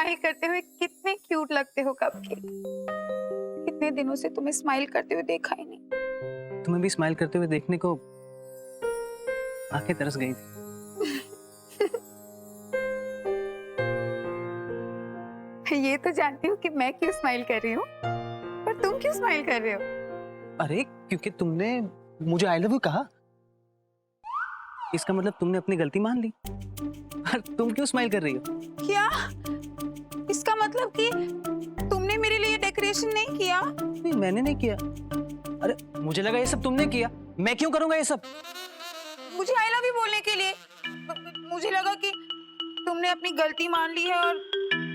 Smile करते हुए कितने क्यूट लगते हो कपकेक। कितने दिनों से तुम्हें स्माइल करते हुए देखा ही नहीं। तुम्हें भी स्माइल करते हुए देखने को आंखें तरस गई थी। ये तो जानती हूँ कि मैं क्यों स्माइल कर रही हूँ, पर तुम क्यों स्माइल कर रहे हो? अरे क्योंकि तुमने मुझे आई लव यू कहा, इसका मतलब तुमने अपनी गलती मान ली। और तुम क्यों स्माइल कर रही हो? क्या इसका मतलब कि तुमने मेरे लिए डेकोरेशन नहीं किया? नहीं, मैंने नहीं किया। अरे मुझे लगा ये सब तुमने किया, मैं क्यों करूंगा ये सब? मुझे आई लव यू बोलने के लिए। मुझे लगा कि तुमने अपनी गलती मान ली है और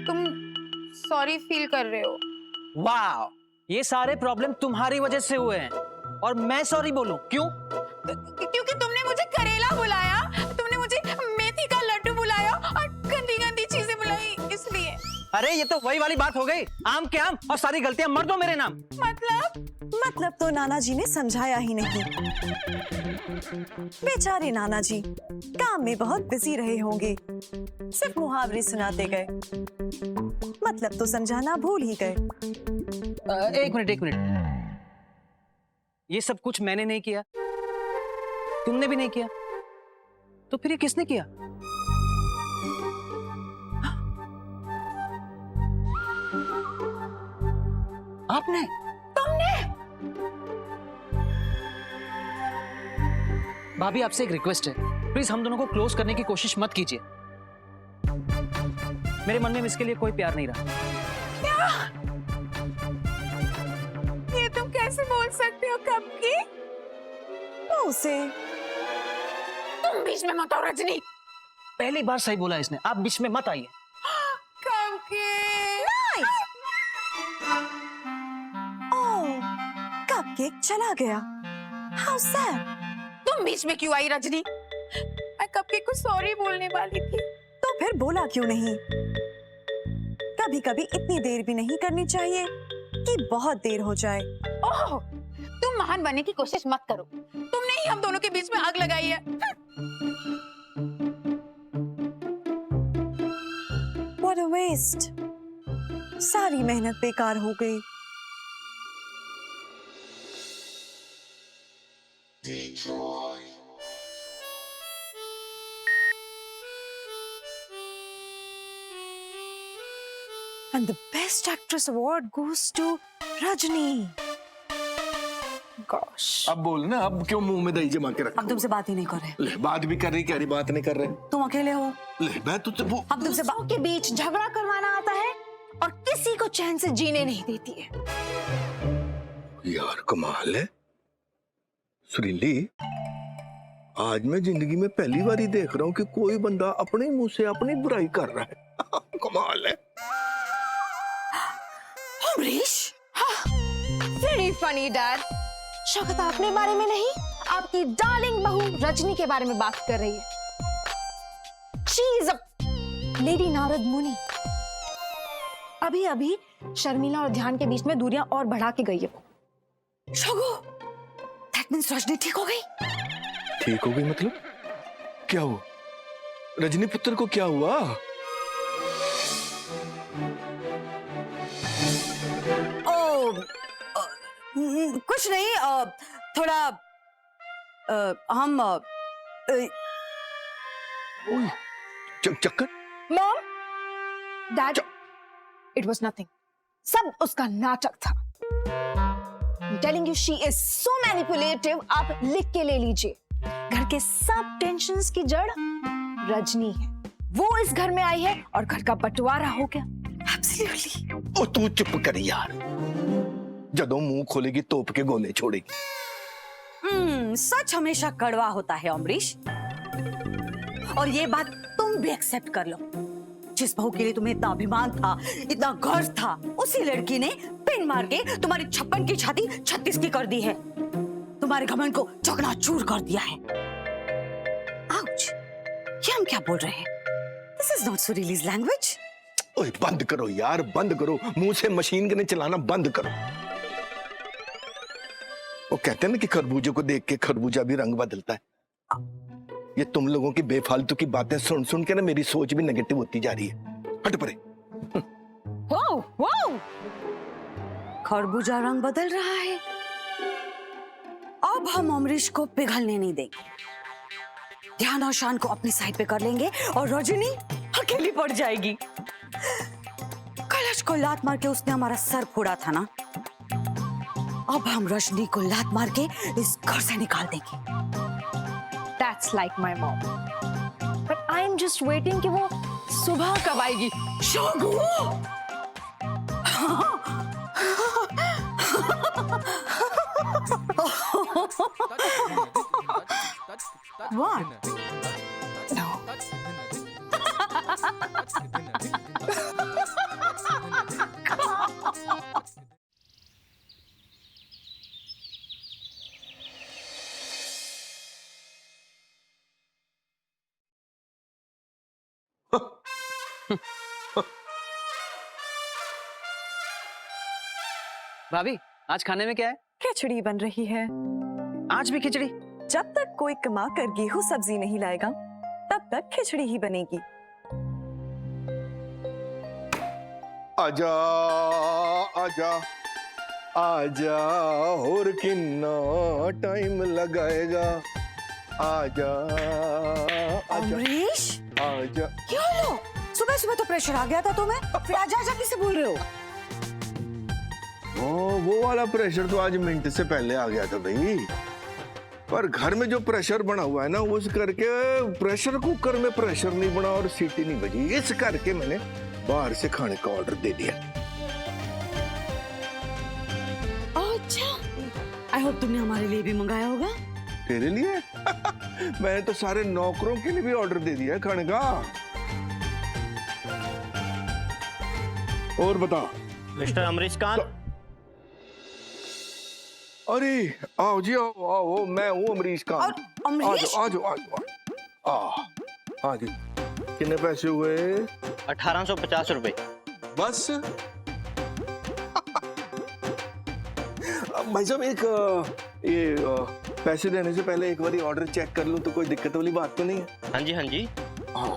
तुम सॉरी फील कर रहे हो। वाह, ये सारे प्रॉब्लम तुम्हारी वजह से हुए हैं और मैं सॉरी बोलूं? क्यों? क्योंकि तुमने मुझे करेला बुलाया, तुमने मुझे मेथी का लड्डू बुलाया और गंदी गंदी चीजें बुलाई, इसलिए। अरे ये तो वही वाली बात हो गई, आम के आम और सारी गलतियां मर दो मेरे नाम। मतलब तो नाना जी ने समझाया ही नहीं। बेचारे नाना जी काम में बहुत बिजी रहे होंगे, सिर्फ मुहावरे सुनाते गए, मतलब तो समझाना भूल ही गए। एक मिनट, ये सब कुछ मैंने नहीं किया, तुमने भी नहीं किया, तो फिर ये किसने किया? आपने? तुमने? भाभी आपसे एक रिक्वेस्ट है, प्लीज हम दोनों को क्लोज करने की कोशिश मत कीजिए। मेरे मन में इसके लिए कोई प्यार नहीं रहा। क्या? ये तुम कैसे बोल सकते हो कपकेक? उसे तुम बीच में मत आओ रजनी। पहली बार सही बोला इसने, आप बीच में मत आइए। कपकेक। ओह, कपकेक चला गया। How sad। तुम बीच में क्यों आई रजनी? मैं कपकेक को सॉरी बोलने वाली थी। तो फिर बोला क्यों नहीं? कभी कभी इतनी देर भी नहीं करनी चाहिए कि बहुत देर हो जाए। ओह, तुम महान बनने की कोशिश मत करो, तुमने ही हम दोनों के बीच में आग लगाई है। What a waste। सारी मेहनत बेकार हो गई। And the best actress award goes to Rajni। Gosh। अब बोल ना, अब क्यों मुंह में दही जमा के रखा? अब तुमसे बात ही नहीं कर रहे। ले, बात भी कर रही, कह रही बात नहीं कर रहे। तुम अकेले हो। ले, मैं तुझसे वो अब तुमसे के बीच झगड़ा करवाना आता है और किसी को चैन से जीने नहीं देती है। यार कमाल है सुरीली, आज मैं जिंदगी में पहली बार ही देख रहा हूँ कि कोई बंदा अपने मुंह से अपनी बुराई कर रहा है। कमाल है। Amrish, Very funny, Dad। Shaukat अपने बारे में नहीं, आपकी डार्लिंग बहू रजनी के बारे में बात कर रही है। She is a lady Narad मुनि। अभी अभी शर्मिला और ध्यान के बीच में दूरियां और बढ़ा के गई है वो। शगो, that means रजनी ठीक हो गई। ठीक हो गई मतलब? क्या हुआ? रजनी पुत्र को क्या हुआ? कुछ नहीं, थोड़ा हम चक्कर। Mom, Dad, it was nothing। सब उसका नाटक था। I'm telling you, she is so manipulative। आप लिख के ले लीजिए। घर के सब टेंशन्स की जड़ रजनी है। वो इस घर में आई है और घर का बंटवारा हो गया। Absolutely। ओ तू चुप कर यार, जदों मुंह खोलेगी तोप के गोले छोड़ेगी। सच हमेशा कड़वा होता है अमरीश, और ये बात तुम भी एक्सेप्ट कर लो। जिस बहू के लिए तुम्हें इतना अभिमान था, इतना गर्व था, उसी लड़की ने पिन मार के तुम्हारी 56 की छाती 36 की कर दी है। तुम्हारे घमंड को चकनाचूर कर दिया है। आउच, ये हम क्या बोल रहे हैं? This is not Surili's language। ओए बंद करो यार, बंद करो, मुंह से मशीन गन चलाना बंद करो। वो कहते हैं ना कि खरबूजे को देख के खरबूजा भी रंग बदलता है। ये तुम लोगों की बेफालतू की बातें सुन सुन के ना मेरी सोच भी नेगेटिव होती जा रही है। हट परे, वाओ वाओ, खरबूजा रंग बदल रहा है। अब हम अमरीश को पिघलने नहीं देंगे। ध्यान और शान को अपनी साइड पे कर लेंगे और रजनी अकेली पड़ जाएगी। कलश को लात मार के उसने हमारा सर फोड़ा था ना, अब हम रजनी को लात मार के इस घर से निकाल देंगे। That's like my mom, but I am just waiting कि वो सुबह कब आएगी। शोगू! What? भाभी, आज खाने में क्या है? खिचड़ी बन रही है। आज भी खिचड़ी? जब तक कोई कमा कर गेहूं सब्जी नहीं लाएगा तब तक खिचड़ी ही बनेगी। आजा आजा आजा, और कितना टाइम लगाएगा। आजा आजा अमरीश, आजा। क्या लो? सुबह सुबह तो प्रेशर आ गया था तुम्हें, फिर आजा आजा किसे बोल रहे हो? वो वाला प्रेशर तो आज मिनट से पहले आ गया था भाई, पर घर में जो प्रेशर बना हुआ है ना, उस करके प्रेशर कुकर में प्रेशर नहीं बना और सीटी नहीं बजी, इस करके मैंने बाहर से खाने का ऑर्डर दे दिया। अच्छा, आई होप तुमने हमारे लिए भी मंगाया होगा। तेरे लिए? मैंने तो सारे नौकरों के लिए भी ऑर्डर दे दिया है खाने का। और बता मिस्टर अमरीश खान। अरे आओ जी, आओ आओ, मैं हूँ अमरीश खान। और अमरीश? आ जाओ हाँ जी। कितने पैसे हुए? 1850 रुपए। बस? भाई साहब, एक पैसे देने से पहले एक बारी ऑर्डर चेक कर लूं तो कोई दिक्कत वाली बात तो नहीं है? हाँ जी हाँ जी। हाँ।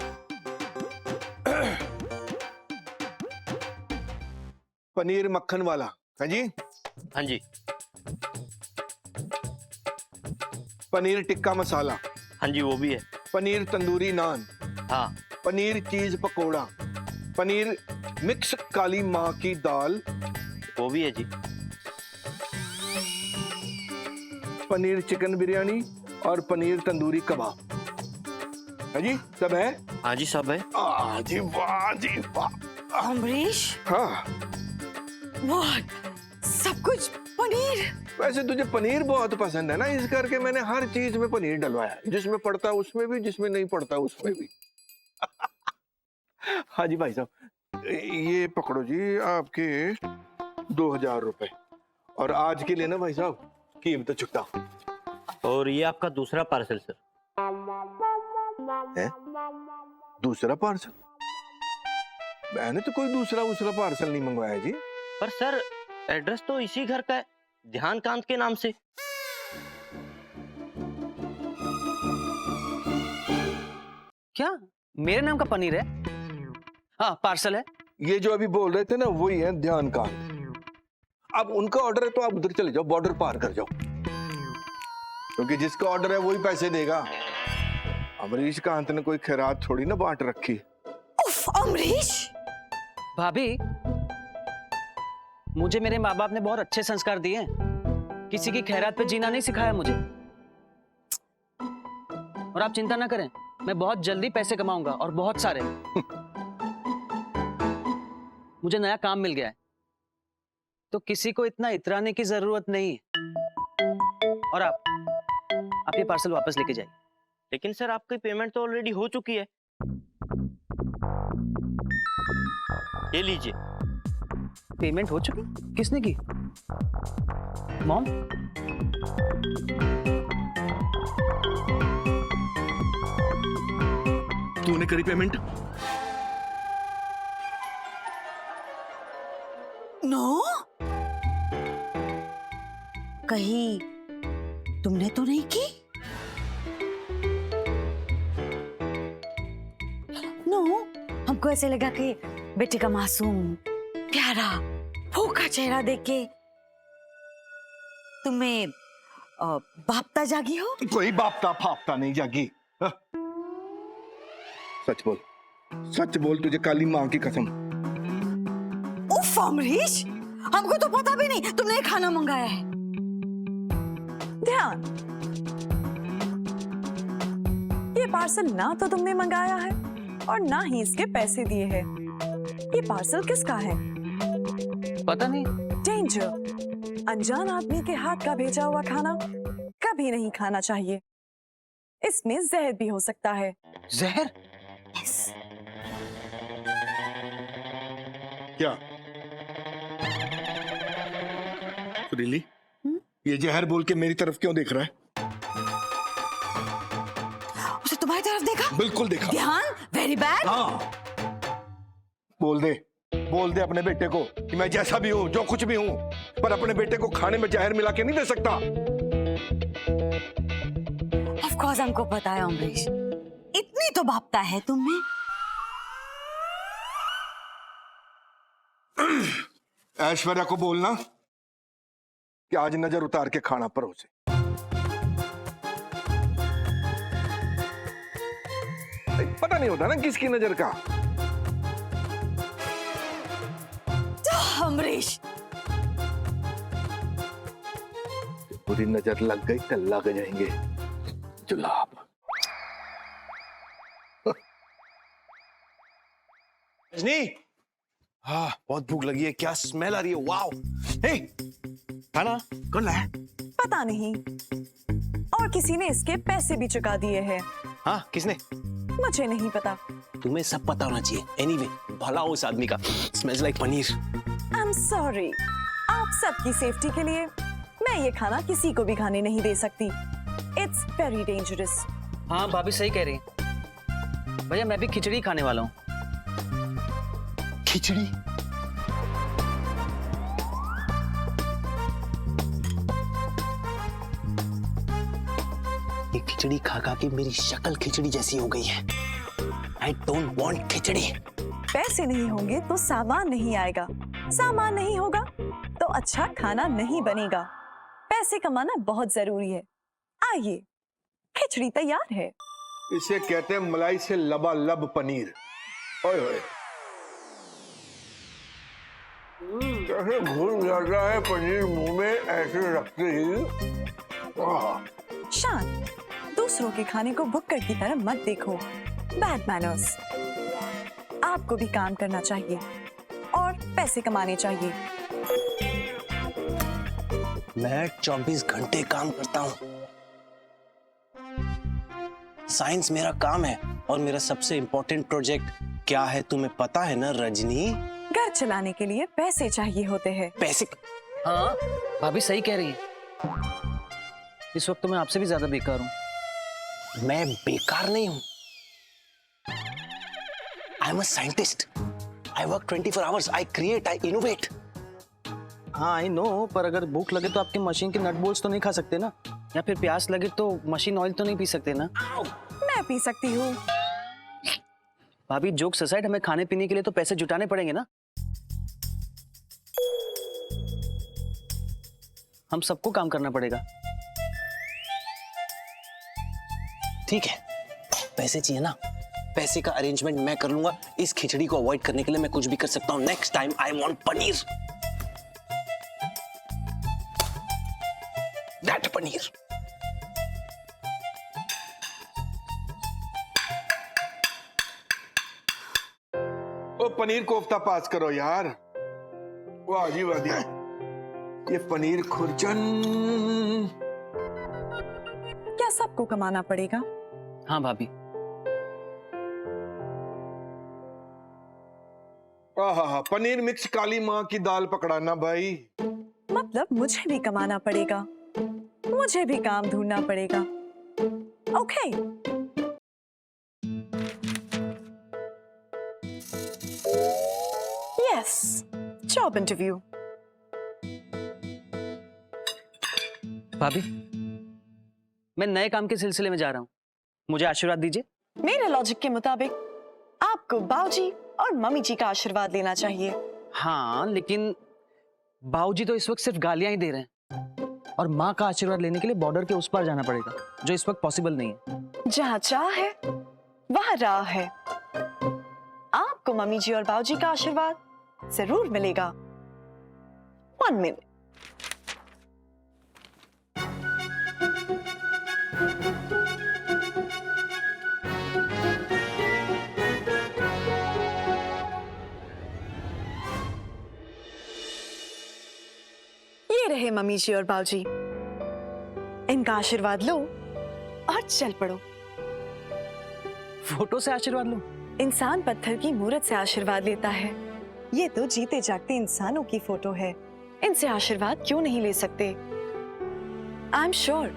पनीर मक्खन वाला। हाँ जी। हाँ जी। पनीर टिक्का मसाला। हाँ जी वो भी है। पनीर तंदूरी नान। हाँ। पनीर चीज पकोड़ा। पनीर मिक्स काली माँ की दाल। वो भी है जी। पनीर चिकन बिरयानी और पनीर तंदूरी कबाब। हाँ जी, सब है? हाँ जी सब है। जी वाह जी वाह। अमरीश, हाँ, व्हाट? सब कुछ पनीर? वैसे तुझे पनीर बहुत पसंद है ना, इस करके मैंने हर चीज में पनीर डलवाया, जिसमें पड़ता है उसमें भी, जिसमें नहीं पड़ता उसमें भी। हाँ जी भाई साहब, ये पकड़ो जी आपके 2000 रुपए, और आज के लिए ना भाई साहब कीमत चुकता। और ये आपका दूसरा पार्सल सर। है? दूसरा पार्सल? मैंने तो कोई दूसरा पार्सल नहीं मंगवाया जी। पर सर एड्रेस तो इसी घर का है, ध्यानकांत के नाम से। क्या मेरे नाम का पनीर है? हाँ पार्सल है। ये जो अभी बोल रहे थे ना, वही है ध्यानकांत। अब उनका ऑर्डर है तो आप उधर चले जाओ, बॉर्डर पार कर जाओ, क्योंकि जिसका ऑर्डर है वही पैसे देगा। अमरीश कांत ने कोई खैरात थोड़ी ना बांट रखी। उफ अमरीश! भाभी, मुझे मेरे माँ बाप ने बहुत अच्छे संस्कार दिए हैं, किसी की खैरात पे जीना नहीं सिखाया मुझे। और आप चिंता ना करें, मैं बहुत जल्दी पैसे कमाऊंगा, और बहुत सारे। मुझे नया काम मिल गया है, तो किसी को इतना इतराने की जरूरत नहीं है। और आप ये पार्सल वापस लेके जाइए। लेकिन सर आपकी पेमेंट तो ऑलरेडी हो चुकी है। ये लीजिए। पेमेंट हो चुकी? किसने की? मॉम? तूने करी पेमेंट? नो, कहीं तुमने तो नहीं की? नो, हमको ऐसे लगा कि बेटे का मासूम प्यारा भूखा चेहरा देख के तुम्हें बापता जागी हो? कोई बापता फापता नहीं जागी। हाँ? सच बोल तुझे काली माँ की कसम। उफ अमरीश, हमको तो पता भी नहीं तुमने ये खाना मंगाया है। ध्यान, ये पार्सल ना तो तुमने मंगाया है और ना ही इसके पैसे दिए हैं। ये पार्सल किसका है? पता नहीं। डेंजर, अनजान आदमी के हाथ का भेजा हुआ खाना कभी नहीं खाना चाहिए। इसमें जहर भी हो सकता है। जहर? क्या रिली? ये जहर बोल के मेरी तरफ क्यों देख रहा है? उसे तुम्हारी तरफ देखा? बिल्कुल देखा। ध्यान, वेरी बैड। हाँ, बोल दे अपने बेटे को कि मैं जैसा भी हूं, जो कुछ भी हूं, पर अपने बेटे को खाने में जहर मिला के नहीं दे सकता। ऑफ कोर्स हमको पता है अमरीश, इतनी तो बापता है तुम में। ऐश्वर्या को बोलना कि आज नजर उतार के खाना परोसे। पता नहीं होता ना किसकी नजर का। अमरीश, बुरी नजर लग गई तो लग जाएंगे जुलाब। रजनी, हाँ बहुत भूख लगी है। क्या स्मेल आ रही है? वाओ। हे, खाना कौन लाया? पता नहीं, और किसी ने इसके पैसे भी चुका दिए हैं। हाँ, किसने? मुझे नहीं पता। तुम्हें सब पता होना चाहिए। एनीवे, भला उस आदमी का। Smells like paneer. I am sorry, आप सबकी सेफ्टी के लिए मैं ये खाना किसी को भी खाने नहीं दे सकती। It's very dangerous. हाँ भाभी सही कह रही हैं। भैया मैं भी खिचड़ी खाने वाला हूँ। खिचड़ी? ये खिचड़ी खा खा के मेरी शक्ल खिचड़ी जैसी हो गई है। आई डोंट वांट खिचड़ी। पैसे नहीं होंगे तो सामान नहीं आएगा, सामान नहीं होगा तो अच्छा खाना नहीं बनेगा। पैसे कमाना बहुत जरूरी है। आइए, खिचड़ी तैयार है। इसे कहते हैं मलाई से लबालब पनीर। ओए ओए, कैसे घुल जाता है पनीर मुंह में ऐसे रखते ही। वाह। शान, दूसरों के खाने को बुक्कर की तरह मत देखो। Bad manners. आपको भी काम करना चाहिए और पैसे कमाने चाहिए। मैं 24 घंटे काम करता हूं। साइंस मेरा काम है और मेरा सबसे इंपॉर्टेंट प्रोजेक्ट क्या है तुम्हें पता है ना रजनी? घर चलाने के लिए पैसे चाहिए होते हैं। पैसे? हाँ भाभी सही कह रही है। इस वक्त तो मैं आपसे भी ज्यादा बेकार हूँ। मैं बेकार नहीं हूं। I am a scientist. I work 24 hours. I create, I innovate. हाँ आई नो, पर अगर भूख लगे तो आपकी मशीन के नट बोल्ट्स तो नहीं खा सकते ना, या फिर प्यास लगे तो मशीन ऑयल तो नहीं पी सकते ना। मैं पी सकती हूँ। भाभी जोक्स असाइड, हमें खाने पीने के लिए तो पैसे जुटाने पड़ेंगे ना। हम सबको काम करना पड़ेगा। ठीक है, पैसे चाहिए ना, पैसे का अरेंजमेंट मैं कर लूंगा। इस खिचड़ी को अवॉइड करने के लिए मैं कुछ भी कर सकता हूं। Next time I want paneer. That paneer. Oh paneer kofta pass करो यार। वाह जी वाह जी। ये पनीर खुरचन। क्या सबको कमाना पड़ेगा? हाँ भाभी। हाँ, पनीर मिक्स काली माँ की दाल पकड़ाना भाई। मतलब मुझे भी कमाना पड़ेगा, मुझे भी काम ढूंढना पड़ेगा। ओके। Yes, job interview. भाभी मैं नए काम के सिलसिले में जा रहा हूँ, मुझे आशीर्वाद दीजिए। मेरे लॉजिक के मुताबिक आपको बाऊजी और मम्मी जी का आशीर्वाद लेना चाहिए। हाँ, लेकिन बाबूजी तो इस वक्त सिर्फ गालियां ही दे रहे हैं और माँ का आशीर्वाद लेने के लिए बॉर्डर के उस पार जाना पड़ेगा, जो इस वक्त पॉसिबल नहीं है। जहाँ चाह है वहाँ राह है। आपको मम्मी जी और बाबूजी का आशीर्वाद जरूर मिलेगा। 1 मिनट। ये रहे मम्मी जी और बाबूजी, इनका आशीर्वाद लो और चल पड़ो। फोटो से आशीर्वाद लो? इंसान पत्थर की मूरत से आशीर्वाद लेता है, ये तो जीते जागते इंसानों की फोटो है। इनसे आशीर्वाद क्यों नहीं ले सकते? आई एम श्योर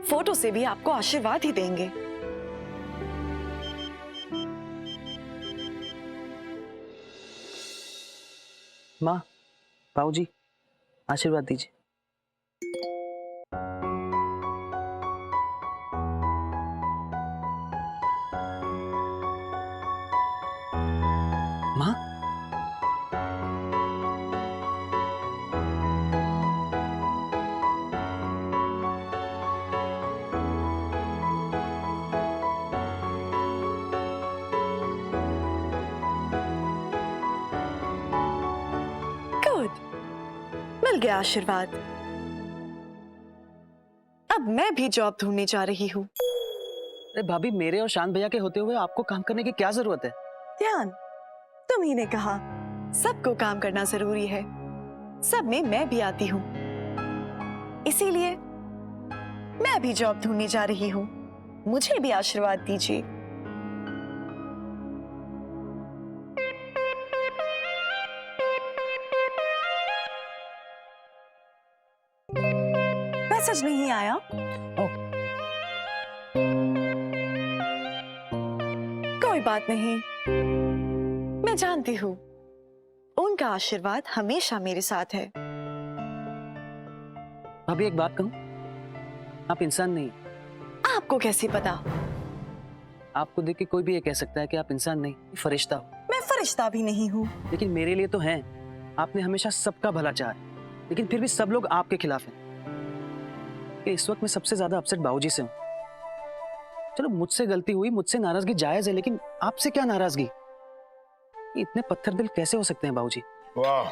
फोटो से भी आपको आशीर्वाद ही देंगे। माँ, बाबूजी, आशीर्वाद दीजिए। माँ, गुड, मिल गया आशीर्वाद। अब मैं भी जॉब ढूंढने जा रही हूँ। अरे भाभी, मेरे और शांत भैया के होते हुए आपको काम करने की क्या जरूरत है? ध्यान, तुम ही ने कहा सबको काम करना जरूरी है। सब में मैं भी आती हूँ, इसीलिए मैं भी जॉब ढूंढने जा रही हूँ। मुझे भी आशीर्वाद दीजिए। मैसेज नहीं आया। कोई बात नहीं, मैं जानती हूँ उनका आशीर्वाद हमेशा मेरे साथ है। भाभी, एक बात कहूं, आप इंसान नहीं। आपको कैसे पता? आपको देख के कोई भी ये कह सकता है कि आप इंसान नहीं, फरिश्ता हो। मैं फरिश्ता भी नहीं हूँ। लेकिन मेरे लिए तो हैं। आपने हमेशा सबका भला चाहा है, लेकिन फिर भी सब लोग आपके खिलाफ हैं। कि इस वक्त मैं सबसे ज्यादा अपसेट बाबूजी से हूँ। चलो, मुझसे गलती हुई, मुझसे नाराजगी जायज है, लेकिन आपसे क्या नाराजगी? इतने पत्थर दिल कैसे हो सकते हैं बाबूजी? वाह,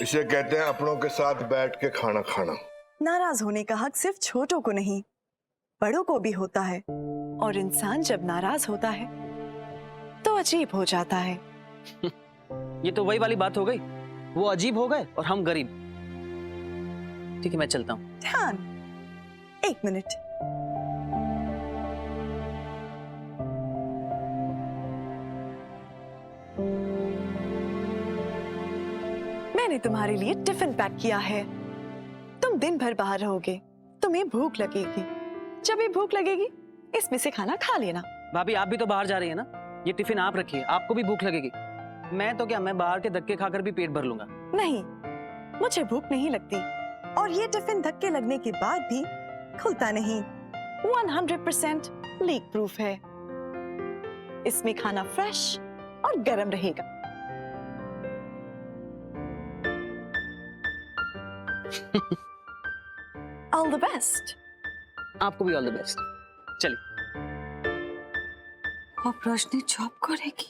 इसे कहते हैं अपनों के साथ बैठ के खाना खाना। नाराज होने का हक सिर्फ छोटों को नहीं, बड़ों को भी होता है। और इंसान जब नाराज होता है तो अजीब हो जाता है। ये तो वही वाली बात हो गई, वो अजीब हो गए और हम गरीब। ठीक है, मैं चलता हूँ। ध्यान, 1 मिनट। मैंने तुम्हारे लिए टिफिन पैक किया है। तुम दिन भर बाहर रहोगे, तुम्हें भूख लगेगी। जब भी भूख लगेगी इसमें से खाना खा लेना। भाभी, आप भी तो बाहर जा रही है ना? ये टिफिन आप रखिए, आपको भी भूख लगेगी। मैं तो क्या, मैं बाहर के धक्के खाकर भी पेट भर लूंगा। नहीं, मुझे भूख नहीं लगती और ये टिफिन धक्के लगने के बाद भी खुलता नहीं। 100% लीक प्रूफ है। इसमें खाना फ्रेश और गर्म रहेगा। All the best. आपको भी ऑल द बेस्ट। चलिए। अब रोशनी जॉब करेगी।